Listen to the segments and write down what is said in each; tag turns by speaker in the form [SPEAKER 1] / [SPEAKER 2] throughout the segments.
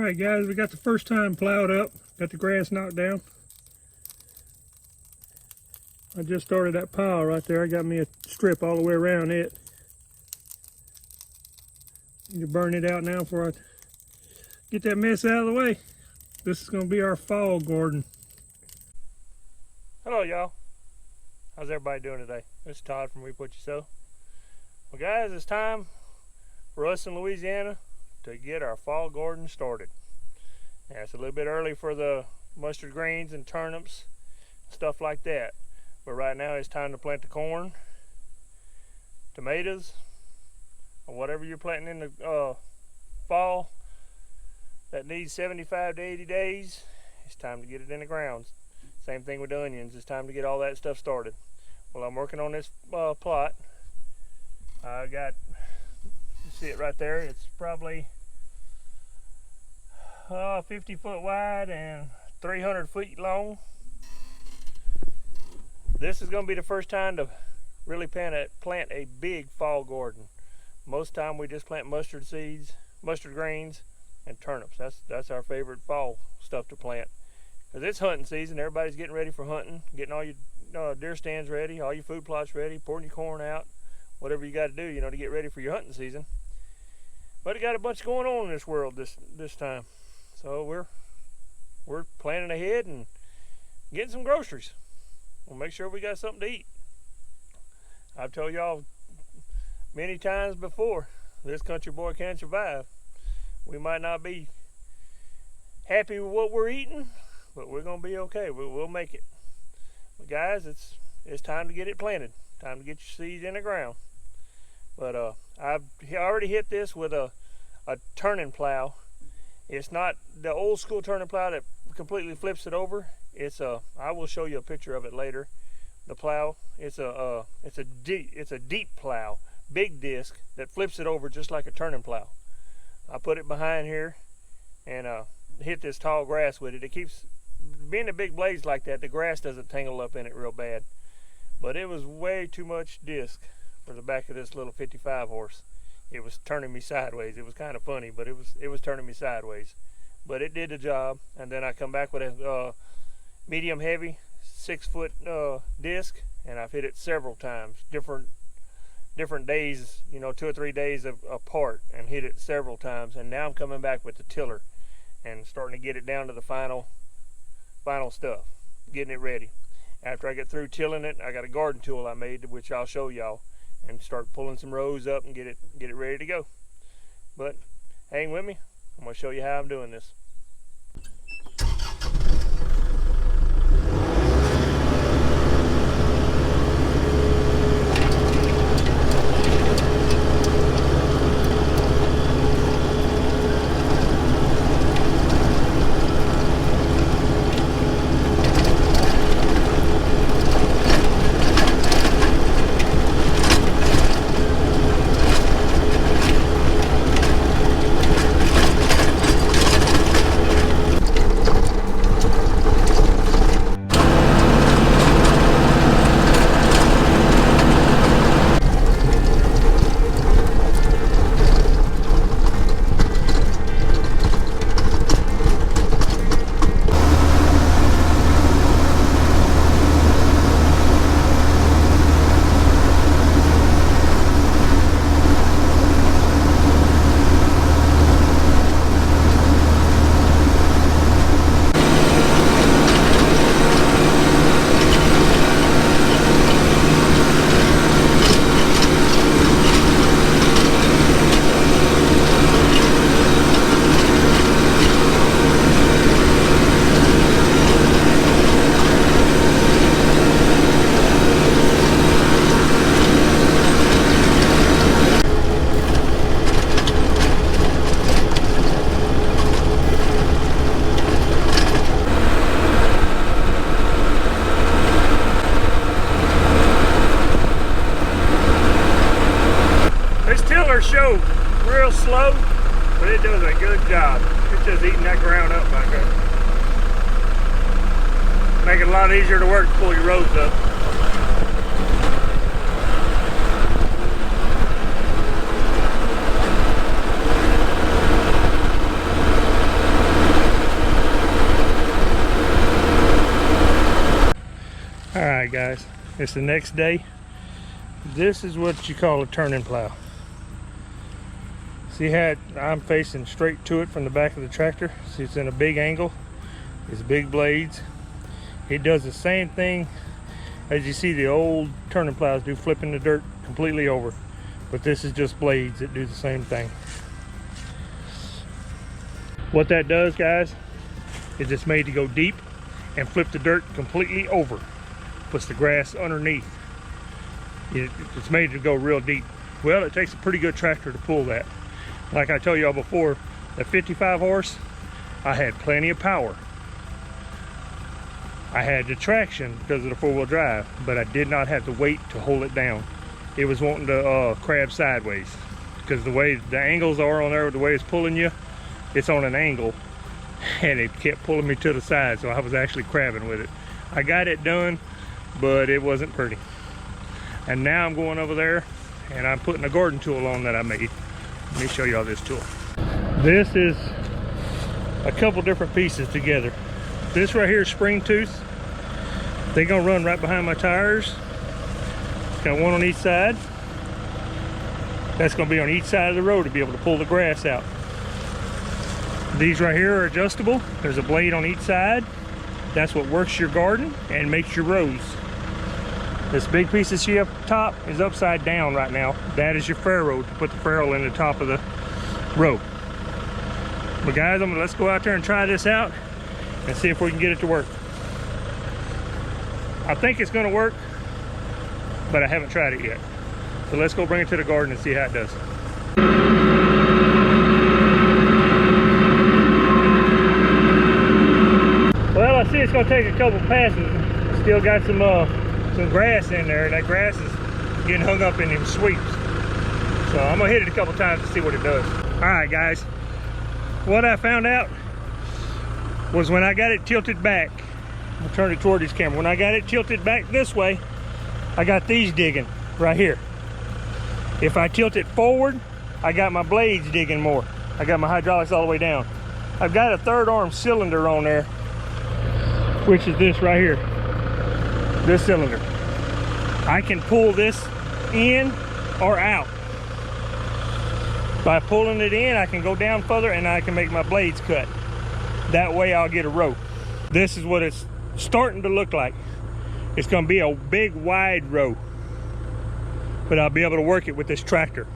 [SPEAKER 1] Alright guys, we got the first time plowed up, got the grass knocked down. I just started that pile right there. I got me a strip all the way around it. Need to burn it out now before I get that mess out of the way. This is going to be our fall garden. Hello y'all. How's everybody doing today? This is Todd from Seaux. Well guys, it's time for us in Louisiana to get our fall garden started. Yeah, it's a little bit early for the mustard greens and turnips, stuff like that. But right now it's time to plant the corn, tomatoes, or whatever you're planting in the fall that needs 75 to 80 days. It's time to get it in the ground. Same thing with the onions. It's time to get all that stuff started. Well, I'm working on this plot. I got, you see it right there. It's probably 50 foot wide and 300 feet long. This is going to be the first time to really plant a big fall garden. Most time we just plant mustard seeds, mustard greens, and turnips. That's our favorite fall stuff to plant. Because it's hunting season, everybody's getting ready for hunting, getting all your deer stands ready, all your food plots ready, pouring your corn out, whatever you got to do, to get ready for your hunting season. But it got a bunch going on in this world this time. So we're planning ahead and getting some groceries. We'll make sure we got something to eat. I've told y'all many times before, this country boy can't survive. We might not be happy with what we're eating, but we're gonna be okay. We'll make it. But guys, it's time to get it planted. Time to get your seeds in the ground. But I've already hit this with a turning plow. It's not the old school turning plow that completely flips it over. I will show you a picture of it later. The plow, it's a deep plow, big disc that flips it over just like a turning plow. I put it behind here and hit this tall grass with it. It keeps being the big blades like that. The grass doesn't tangle up in it real bad. But it was way too much disc for the back of this little 55 horse. It was turning me sideways. It was kind of funny, but it was turning me sideways. But it did the job. And then I come back with a medium heavy 6 foot disc, and I've hit it several times, different days, 2 or 3 days apart, and hit it several times. And now I'm coming back with the tiller and starting to get it down to the final stuff, getting it ready. After I get through tilling it, I got a garden tool I made, which I'll show y'all, and start pulling some rows up and get it ready to go. But hang with me. I'm going to show you how I'm doing this. Show real slow, but it does a good job. It's just eating that ground up back there. Make it a lot easier to work to pull your rows up. Alright guys, it's the next day. This is what you call a turning plow. See how I'm facing straight to it from the back of the tractor? See, it's in a big angle. It's big blades. It does the same thing as you see the old turning plows do, flipping the dirt completely over. But this is just blades that do the same thing. What that does, guys, is it's made to go deep and flip the dirt completely over. Puts the grass underneath. It's made to go real deep. Well, it takes a pretty good tractor to pull that. Like I told y'all before, the 55 horse, I had plenty of power. I had the traction because of the four-wheel drive, but I did not have the weight to hold it down. It was wanting to crab sideways because the way the angles are on there, the way it's pulling you, it's on an angle, and it kept pulling me to the side, so I was actually crabbing with it. I got it done, but it wasn't pretty. And now I'm going over there and I'm putting a garden tool on that I made. Let me show y'all this tool. This is a couple different pieces together. This right here is spring tooth. They're gonna run right behind my tires. Got one on each side. That's gonna be on each side of the road to be able to pull the grass out. These right here are adjustable. There's a blade on each side. That's what works your garden and makes your rows. This big piece of shit up top is upside down right now. That is your furrow to put the furrow in the top of the row. But guys, let's go out there and try this out and see if we can get it to work. I think it's gonna work, but I haven't tried it yet. So let's go bring it to the garden and see how it does. Well, I see it's gonna take a couple passes. Still got some grass in there, and that grass is getting hung up in them sweeps. So I'm gonna hit it a couple times to see what it does. All right, guys. What I found out was when I got it tilted back, I'll turn it toward this camera. When I got it tilted back this way, I got these digging right here. If I tilt it forward, I got my blades digging more. I got my hydraulics all the way down. I've got a third arm cylinder on there, which is this right here. This cylinder. I can pull this in or out. By pulling it in, I can go down further and I can make my blades cut. That way I'll get a row. This is what it's starting to look like. It's gonna be a big wide row, but I'll be able to work it with this tractor.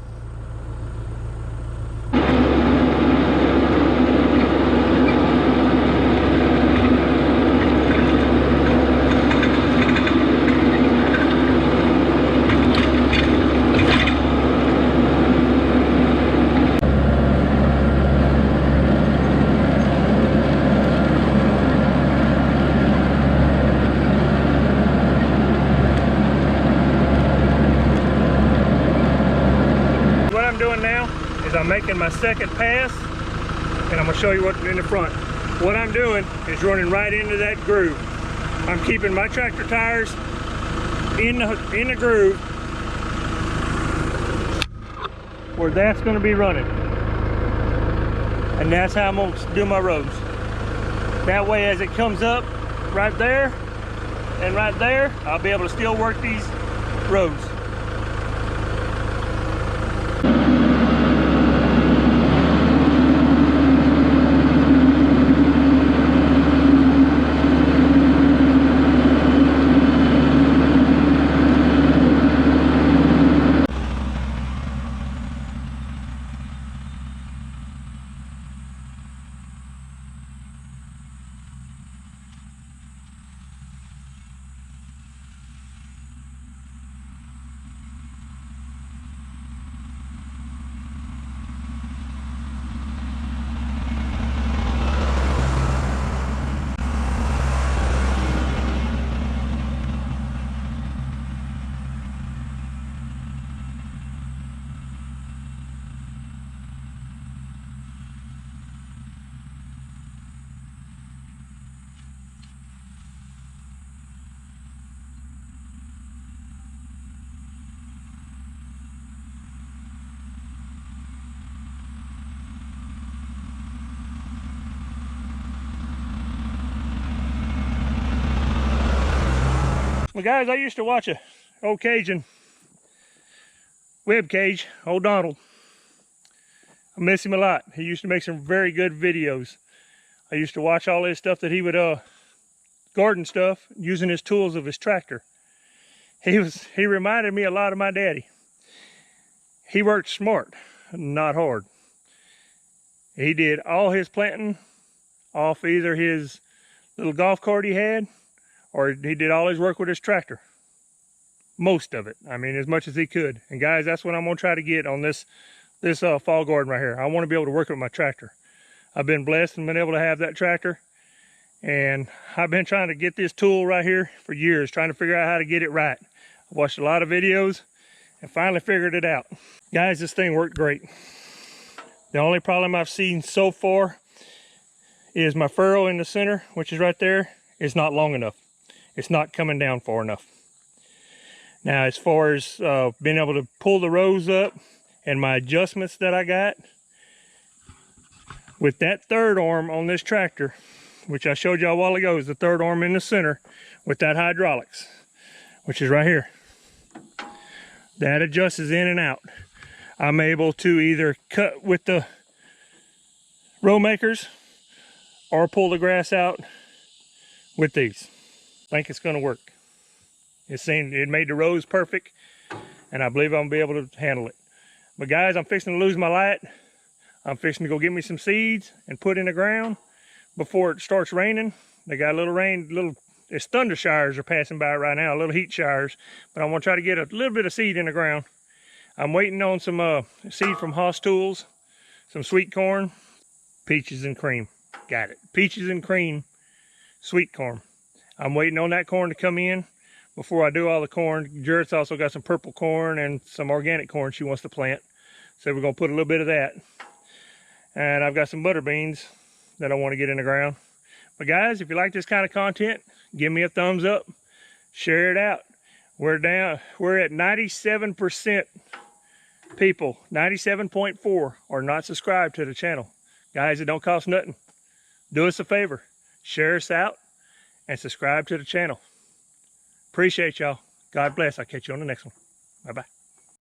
[SPEAKER 1] I'm making my second pass, and I'm gonna show you what's in the front. What I'm doing is running right into that groove. I'm keeping my tractor tires in the groove where that's gonna be running. And that's how I'm gonna do my rows. That way, as it comes up right there and right there, I'll be able to still work these rows. Well, guys, I used to watch a old Cajun web cage, old Donald. I miss him a lot. He used to make some very good videos. I used to watch all his stuff that he would garden stuff using his tools of his tractor. He reminded me a lot of my daddy. He worked smart, not hard. He did all his planting off either his little golf cart he had, or he did all his work with his tractor. Most of it. I mean, as much as he could. And guys, that's what I'm gonna try to get on this fall garden right here. I want to be able to work with my tractor. I've been blessed and been able to have that tractor, and I've been trying to get this tool right here for years, trying to figure out how to get it right. I watched a lot of videos and finally figured it out. Guys, this thing worked great. The only problem I've seen so far is my furrow in the center, which is right there, is not long enough. It's not coming down far enough. Now, as far as being able to pull the rows up and my adjustments that I got, with that third arm on this tractor, which I showed you a while ago, is the third arm in the center with that hydraulics, which is right here. That adjusts in and out. I'm able to either cut with the row makers or pull the grass out with these. I think it's gonna work. It made the rows perfect, and I believe I'm gonna be able to handle it. But guys, I'm fixing to lose my light. I'm fixing to go get me some seeds and put in the ground before it starts raining. They got a little rain, it's thunder showers are passing by right now, little heat showers, but I want to try to get a little bit of seed in the ground. I'm waiting on some seed from Haas Tools, some sweet corn, peaches and cream. Got it. Peaches and cream, sweet corn. I'm waiting on that corn to come in before I do all the corn. Jarrett's also got some purple corn and some organic corn she wants to plant. So we're going to put a little bit of that. And I've got some butter beans that I want to get in the ground. But guys, if you like this kind of content, give me a thumbs up. Share it out. We're at 97% people, 97.4 are not subscribed to the channel. Guys, it don't cost nothing. Do us a favor. Share us out and subscribe to the channel. Appreciate y'all. God bless. I'll catch you on the next one. Bye-bye.